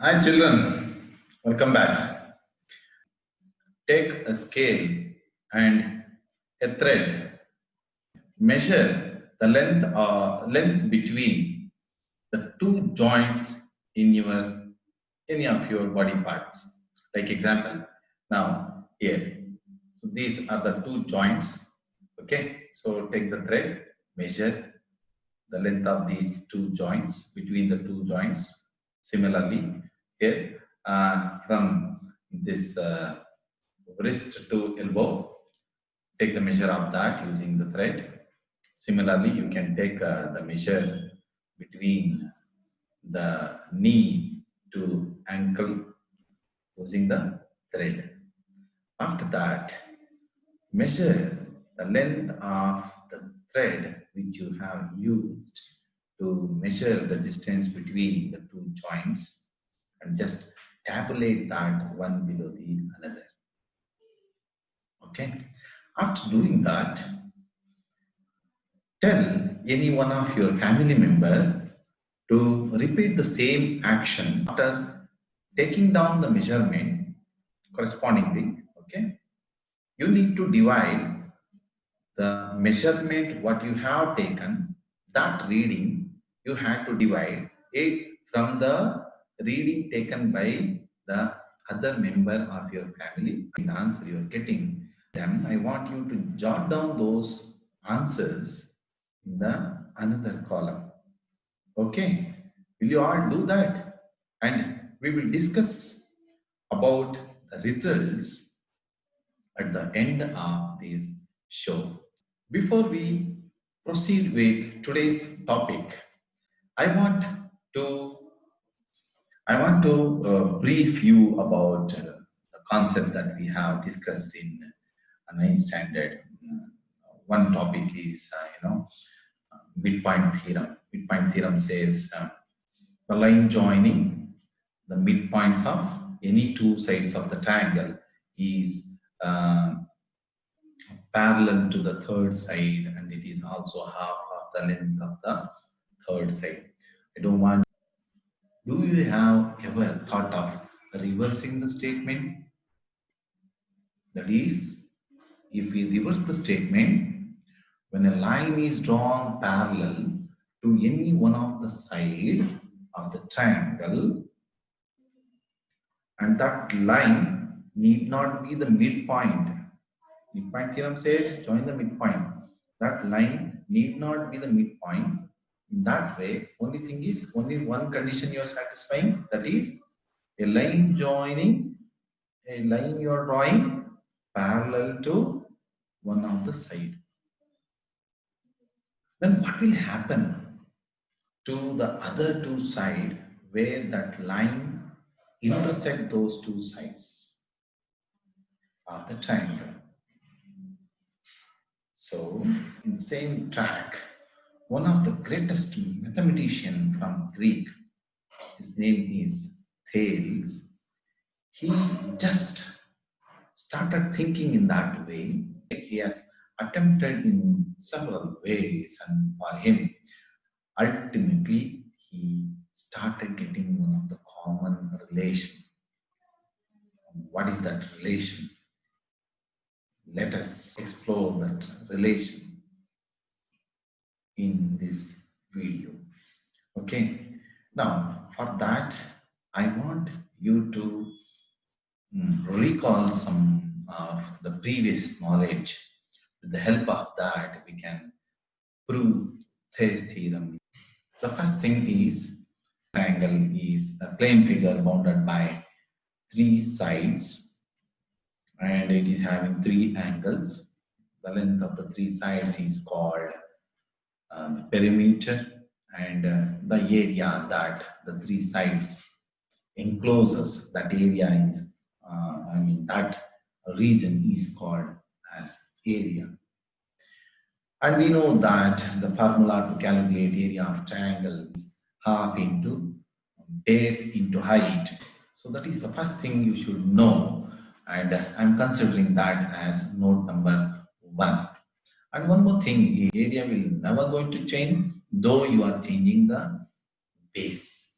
Hi children, welcome back. Take a scale and a thread. Measure the length between the two joints in any of your body parts. Like example, now here. So these are the two joints. Okay, so take the thread, measure the length of these two joints between the two joints. Similarly, here from this wrist to elbow, take the measure of that using the thread. Similarly, you can take the measure between the knee to ankle using the thread. After that, measure the length of the thread which you have used to measure the distance between the two joints and just tabulate that one below the another. Okay. After doing that, tell any one of your family member to repeat the same action after taking down the measurement correspondingly. Okay. You need to divide the measurement what you have taken, that reading you had to divide it from the reading taken by the other member of your family. The answer you are getting, then I want you to jot down those answers in the another column. Okay, will you all do that? And we will discuss about the results at the end of this show. Before we proceed with today's topic, I want to brief you about the concept that we have discussed in a ninth standard. One topic is midpoint theorem. Midpoint theorem says the line joining the midpoints of any two sides of the triangle is parallel to the third side, and it is also half of the length of the third side. I don't want. Do you have ever thought of reversing the statement? That is, if we reverse the statement, when a line is drawn parallel to any one of the side of the triangle, and that line need not be the midpoint. Midpoint theorem says join the midpoint. That line need not be the midpoint. In that way, only thing is only one condition you are satisfying, that is a line joining, a line you are drawing parallel to one of the side. Then what will happen to the other two side where that line intersect those two sides of the triangle? So, in the same track, one of the greatest mathematician from Greek, his name is Thales, he just started thinking in that way. He has attempted in several ways, and for him, ultimately, he started getting one of the common relation. What is that relation? Let us explore that relation in this video. Okay, now for that I want you to recall some of the previous knowledge. With the help of that, we can prove Thales theorem. The first thing is triangle is a plane figure bounded by three sides, and it is having three angles. The length of the three sides is called the perimeter, and the area that the three sides encloses, that area is, that region is called as area. And we know that the formula to calculate area of triangle is half into base into height. So that is the first thing you should know, and I'm considering that as note number 1. And one more thing, area will never going to change though you are changing the base.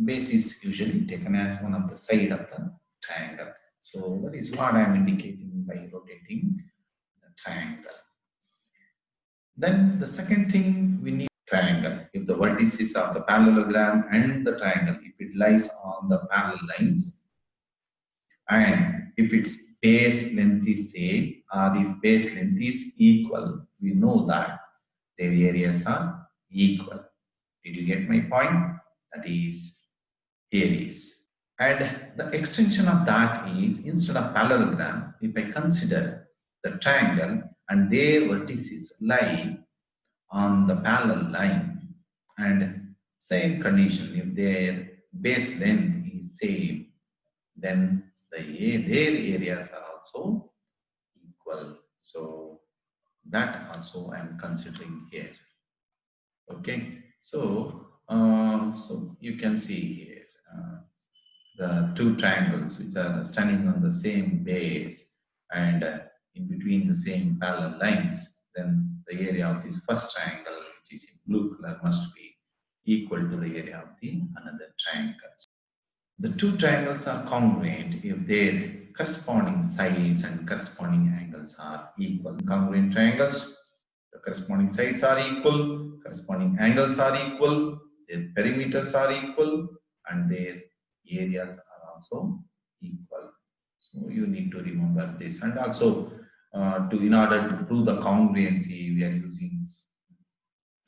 base is usually taken as one of the side of the triangle. So that is what I am indicating by rotating the triangle. Then the second thing, we need triangle. If the vertices of the parallelogram and the triangle, if it lies on the parallel lines, and if its base length is same or if base length is equal, we know that their areas are equal. Did you get my point? That is areas. And the extension of that is, instead of parallelogram, if I consider the triangle and their vertices lie on the parallel line, and same condition, if their base length is same, then their areas are also equal. So that also I am considering here. Okay, so so you can see here the two triangles which are standing on the same base and in between the same parallel lines. Then the area of this first triangle, which is in blue color, must be equal to the area of the another triangle. The two triangles are congruent if their corresponding sides and corresponding angles are equal. Congruent triangles, the corresponding sides are equal, corresponding angles are equal, their perimeters are equal, and their areas are also equal. So you need to remember this. And also, in order to prove the congruency, we are using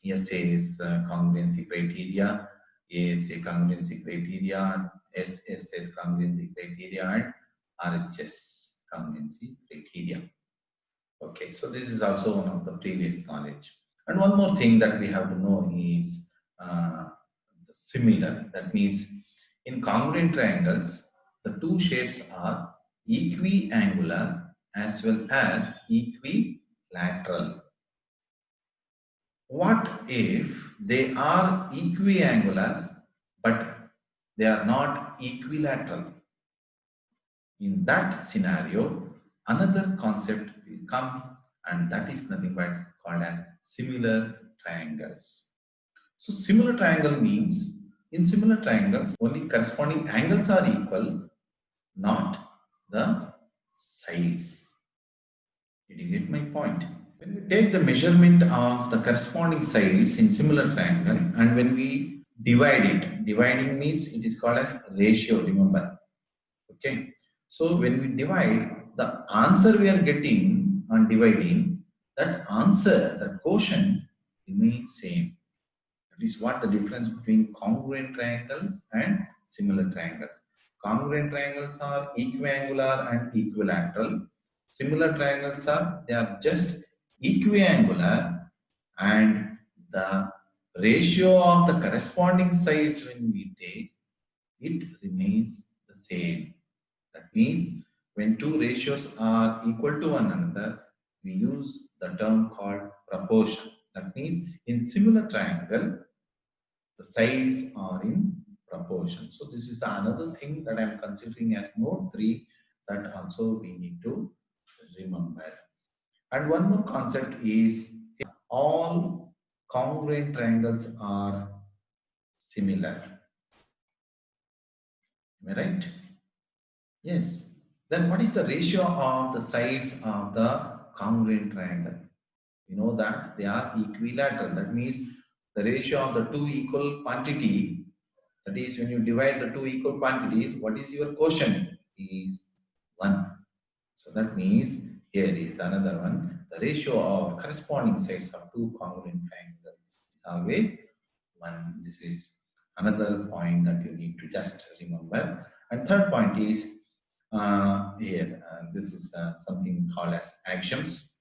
SA's congruency criteria, ASA congruency criteria, SSS congruency criteria, and RHS congruency criteria. Okay, so this is also one of the previous knowledge. And one more thing that we have to know is similar. That means in congruent triangles, the two shapes are equiangular as well as equilateral. What if they are equiangular but they are not equilateral? In that scenario, another concept will come, and that is nothing but called as similar triangles. So similar triangle means, in similar triangles, only corresponding angles are equal, not the sides. Did you get my point? When we take the measurement of the corresponding sides in similar triangle and when we divide it, dividing means it is called as ratio, remember. Okay. So when we divide, the answer we are getting on dividing, that answer, that quotient remains same. That is what the difference between congruent triangles and similar triangles. Congruent triangles are equiangular and equilateral. Similar triangles are, they are just equiangular, and the ratio of the corresponding sides when we take, it remains the same. That means when two ratios are equal to one another, we use the term called proportion. That means in similar triangle, the sides are in proportion. So this is another thing that I am considering as note 3 that also we need to remember. And one more concept is all congruent triangles are similar. Am I right? Yes. Then what is the ratio of the sides of the congruent triangle? We know that they are equilateral. That means the ratio of the two equal quantity, that is when you divide the two equal quantities, what is your quotient? Is 1. So that means here is another one. The ratio of corresponding sides of two congruent triangles is always 1. This is another point that you need to just remember. And third point is here, this is something called as axioms.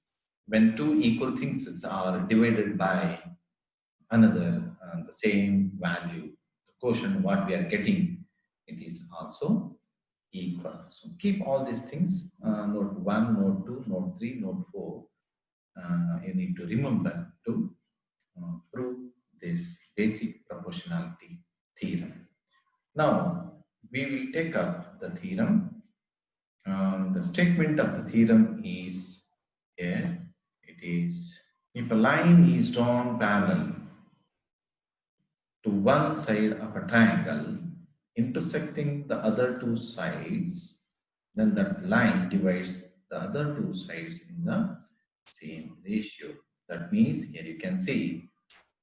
When two equal things are divided by another the same value, the quotient what we are getting, it is also equal. So keep all these things, note 1, note 2, note 3, note 4. You need to remember to prove this basic proportionality theorem. Now we will take up the theorem. The statement of the theorem is here. It is, if a line is drawn parallel to one side of a triangle intersecting the other two sides, then that line divides the other two sides in the same ratio. That means here you can see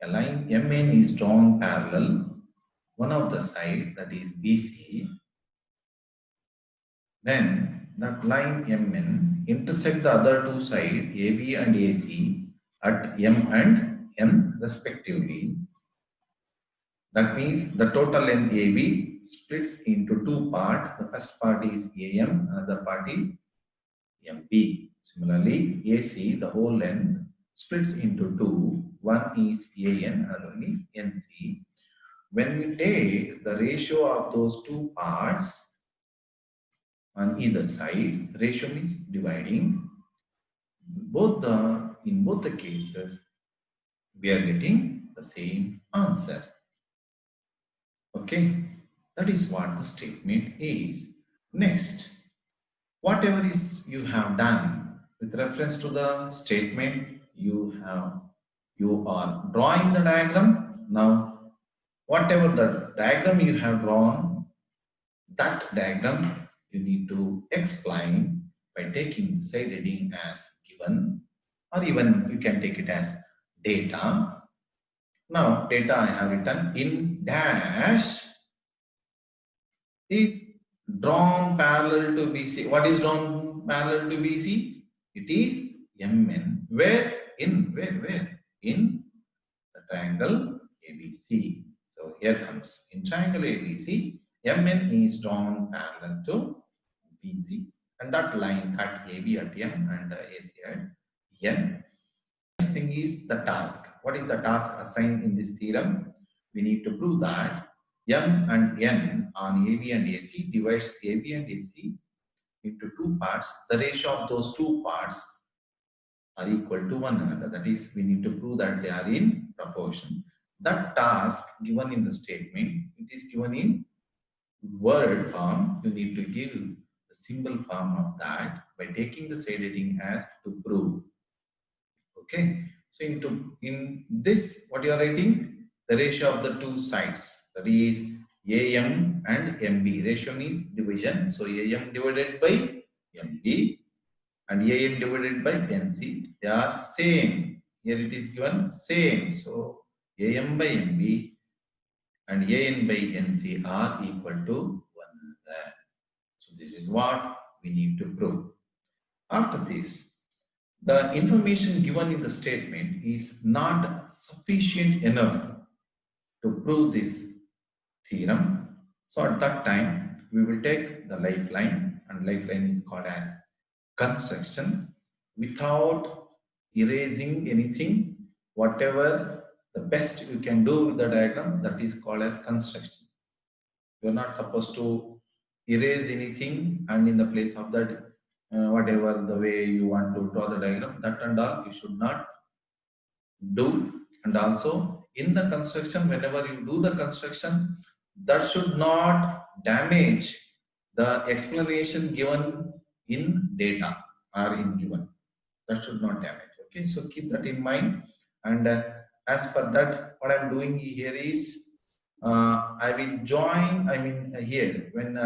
a line MN is drawn parallel one of the side, that is BC. Then that line MN intersect the other two sides AB and AC at M and N respectively. That means the total length AB splits into two parts. The first part is AM, another part is MB. Similarly, AC, the whole length, splits into two. One is AN, another one is NC. When we take the ratio of those two parts on either side, the ratio means dividing. In both the cases, we are getting the same answer. Okay, that is what the statement is. Next, whatever is you have done with reference to the statement, you are drawing the diagram. Now, whatever the diagram you have drawn, that diagram you need to explain by taking side heading as given, or even you can take it as data. Now, data I have written in dash is drawn parallel to BC. What is drawn parallel to BC? It is MN. Where? In the triangle ABC. So here comes in triangle ABC, MN is drawn parallel to BC, and that line cut AB at M and AC at N. Next thing is the task. What is the task assigned in this theorem? We need to prove that M and N on AB and AC divides AB and AC into two parts. The ratio of those two parts are equal to one another. That is, we need to prove that they are in proportion. That task given in the statement, it is given in word form. You need to give the symbol form of that by taking the side heading as to prove. Okay, so in this, what you are writing, the ratio of the two sides, that is AM and MB. Ratio means division. So AM divided by MB and AN divided by NC, they are same. Here it is given same. So AM by MB and AN by NC are equal to one another. So this is what we need to prove. After this, the information given in the statement is not sufficient enough to prove this theorem. So at that time, we will take the lifeline, and lifeline is called as construction without erasing anything. Whatever the best you can do with the diagram, that is called as construction. You are not supposed to erase anything, and in the place of that, whatever the way you want to draw the diagram, that and all you should not do. And also in the construction, whenever you do the construction, that should not damage the explanation given in data or in given. That should not damage. Okay, so keep that in mind. And as per that, what I'm doing here is I will join. I mean here when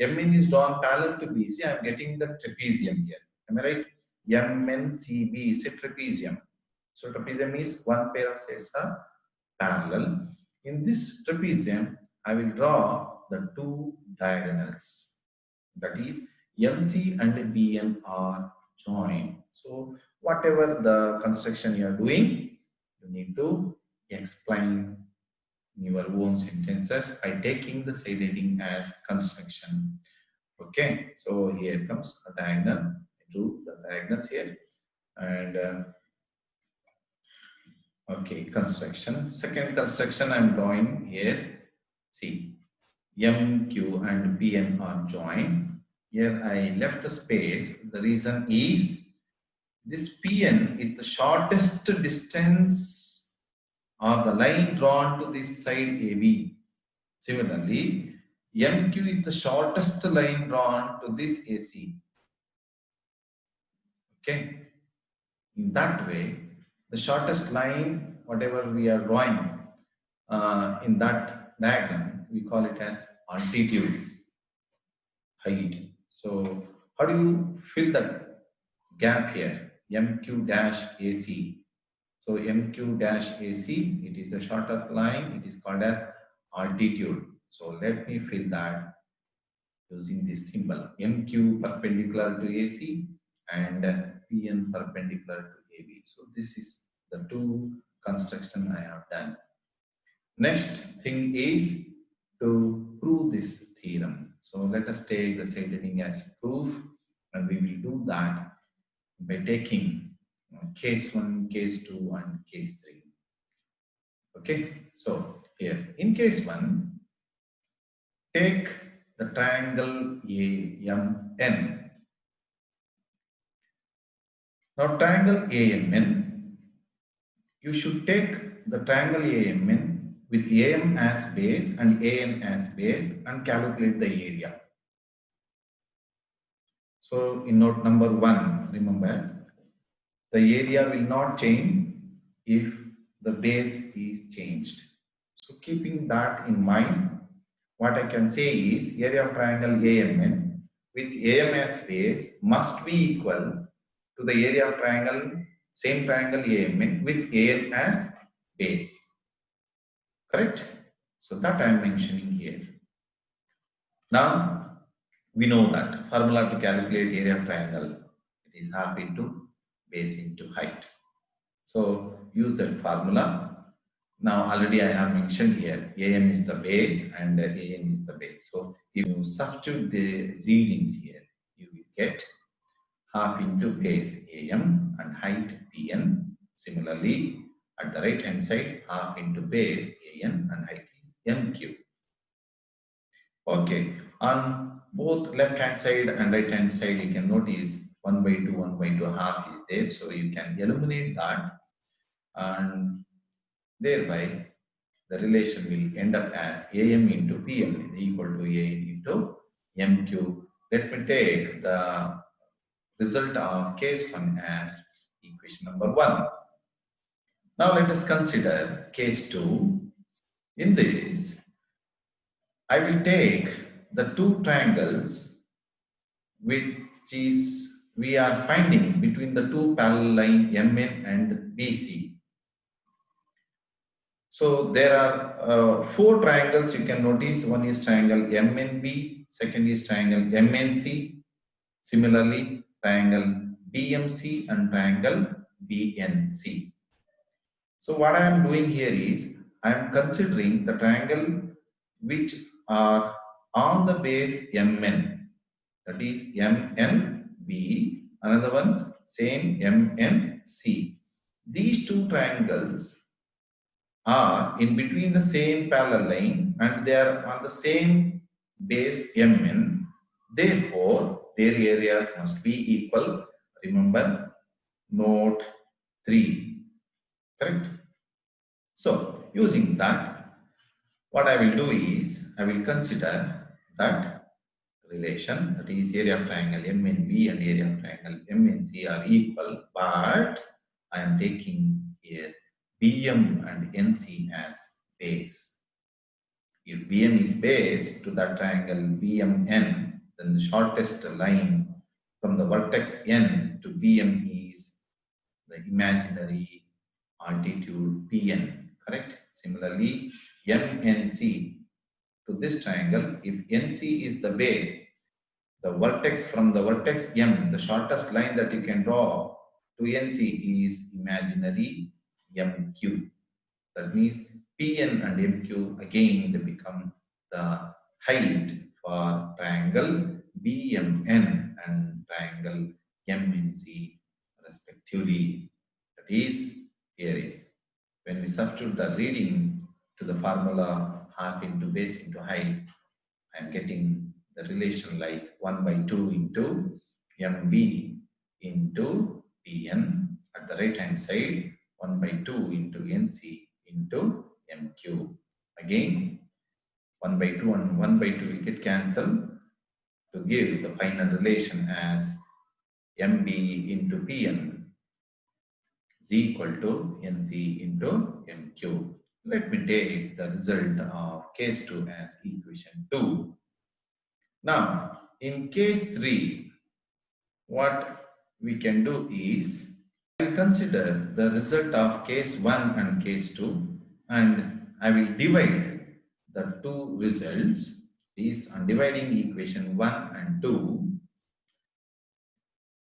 MN is drawn parallel to BC, I'm getting the trapezium here. Am I right? MNCB is a trapezium. So trapezium is one pair of sides are parallel. In this trapezium, I will draw the two diagonals. That is MC and BM are joined. So whatever the construction you are doing, you need to explain in your own sentences by taking the side heading as construction. Okay, so here comes a diagonal. I drew the diagonals here, and okay, construction. Second construction I'm drawing here. See, MQ and PN are joined. Here I left the space. The reason is this PN is the shortest distance of the line drawn to this side AB. Similarly, MQ is the shortest line drawn to this AC. Okay. In that way, the shortest line, whatever we are drawing in that diagram, we call it as altitude, height. So how do you fill that gap here? MQ dash AC. So MQ dash AC, it is the shortest line. It is called as altitude. So let me fill that using this symbol. MQ perpendicular to AC and PN perpendicular to AB. So this is the two construction I have done. Next thing is to prove this theorem. So let us take the side heading as proof, and we will do that by taking case 1, case 2 and case 3. Okay, so here in case 1, take the triangle AMN. Now triangle AMN, you should take the triangle AMN with AM as base and AN as base and calculate the area. So in note number 1, remember, the area will not change if the base is changed. So keeping that in mind, what I can say is area of triangle AMN with AM as base must be equal to the area of triangle, same triangle AMN with AN as base. Correct? So that I am mentioning here. Now we know that formula to calculate area of triangle, it is half into base into height. So use that formula. Now already I have mentioned here AM is the base and AN is the base. So if you substitute the readings here, you will get half into base AM and height PN. Similarly, at the right hand side, half into base AN and height is MQ. Okay, on both left hand side and right hand side, you can notice 1 by 2, 1 by 2 half is there. So you can eliminate that, and thereby the relation will end up as AM into PN is equal to AN into MQ. Let me take the result of case 1 as equation number 1. Now let us consider case 2. In this, I will take the two triangles which is we are finding between the two parallel line MN and BC. So there are 4 triangles you can notice. One is triangle MNB, second is triangle MNC. Similarly, triangle BMC and triangle BNC. So what I am doing here is I am considering the triangle which are on the base MN, that is MNB, another one same MNC. These two triangles are in between the same parallel line and they are on the same base MN. Therefore, their areas must be equal. Remember, note 3. Correct? So, using that, what I will do is, I will consider that relation, that is area of triangle MNB and area of triangle MNC are equal, but I am taking here BM and NC as base. If BM is base to that triangle BMN, then the shortest line from the vertex N to BM is the imaginary altitude PN, correct? Similarly, MNC to this triangle, if NC is the base, the vertex from the vertex M, the shortest line that you can draw to NC is imaginary MQ. That means PN and MQ again they become the height for triangle BMN and triangle MNC respectively. That is, here is when we substitute the reading to the formula half into base into height, I am getting the relation like 1 by 2 into MB into PN. At the right hand side, 1 by 2 into NC into MQ. Again, 1 by 2 and 1 by 2 will get cancelled to give the final relation as MB into PN is equal to NC into MQ. Let me take the result of case 2 as equation 2. Now, in case 3, what we can do is, I will consider the result of case 1 and case 2, and I will divide the two results. Is on dividing equation 1 and 2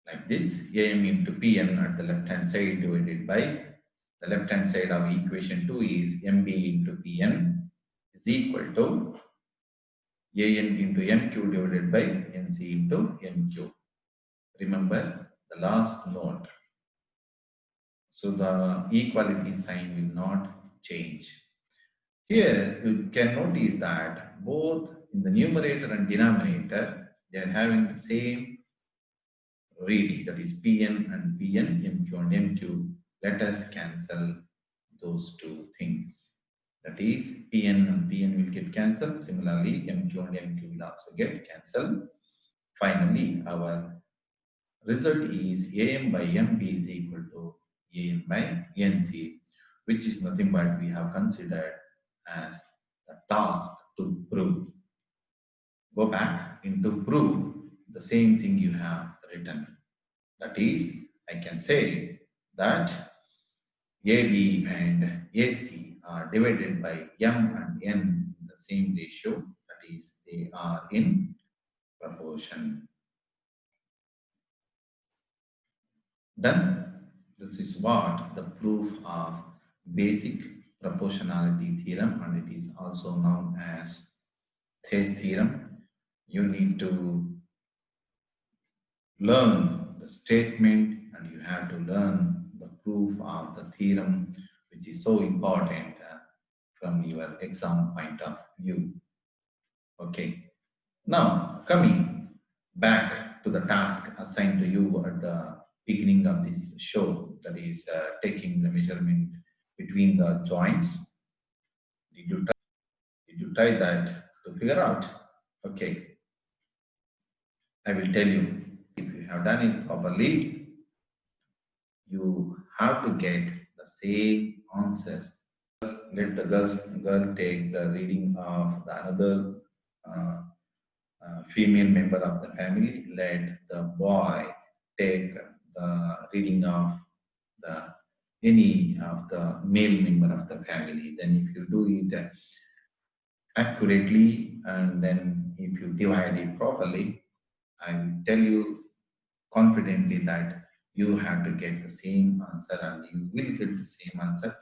like this: am into pn at the left hand side divided by the left hand side of equation 2 is mb into pn is equal to an into mq divided by nc into mq. Remember the last note. So the equality sign will not change. Here you can notice that both in the numerator and denominator they are having the same reading, that is Pn and Pn, Mq and Mq. Let us cancel those two things. That is Pn and Pn will get cancelled. Similarly, Mq and Mq will also get cancelled. Finally, our result is Am by Mb is equal to An by Nc, which is nothing but we have considered as the task to prove. Go back into prove the same thing you have written. That is, I can say that AB and AC are divided by M and N in the same ratio. That is, they are in proportion. Done. This is what the proof of basic proportionality theorem, and it is also known as Thales theorem. You need to learn the statement and you have to learn the proof of the theorem, which is so important from your exam point of view. Okay. Now, coming back to the task assigned to you at the beginning of this show, that is taking the measurement between the joints. Did you try that to figure out? Okay. I will tell you, if you have done it properly, you have to get the same answer. Let the girl take the reading of the another female member of the family. Let the boy take the reading of any of the male member of the family. Then if you do it accurately and then if you divide it properly, I will tell you confidently that you have to get the same answer and you will get the same answer.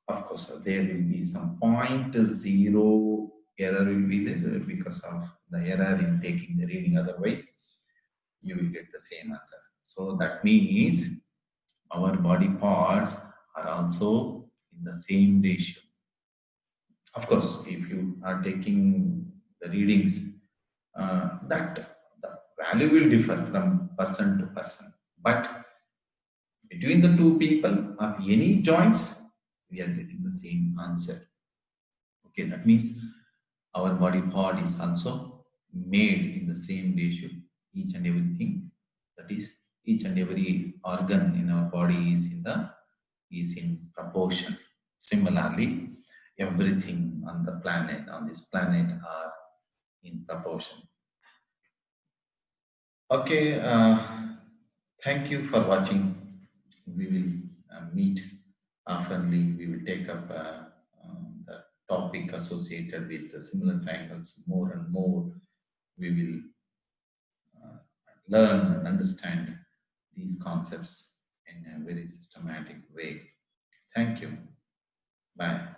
Of course, there will be some 0.0 error will be there because of the error in taking the reading. Otherwise, you will get the same answer. So that means our body parts are also in the same ratio. Of course, if you are taking the readings, that the value will differ from person to person. But between the two people of any joints, we are getting the same answer. Okay, that means our body part is also made in the same ratio. Each and everything, that is, each and every organ in our body is in proportion. Similarly, everything on this planet are in proportion. Okay, thank you for watching. We will meet oftenly. We will take up the topic associated with the similar triangles more and more. We will learn and understand these concepts in a very systematic way. Thank you. Bye.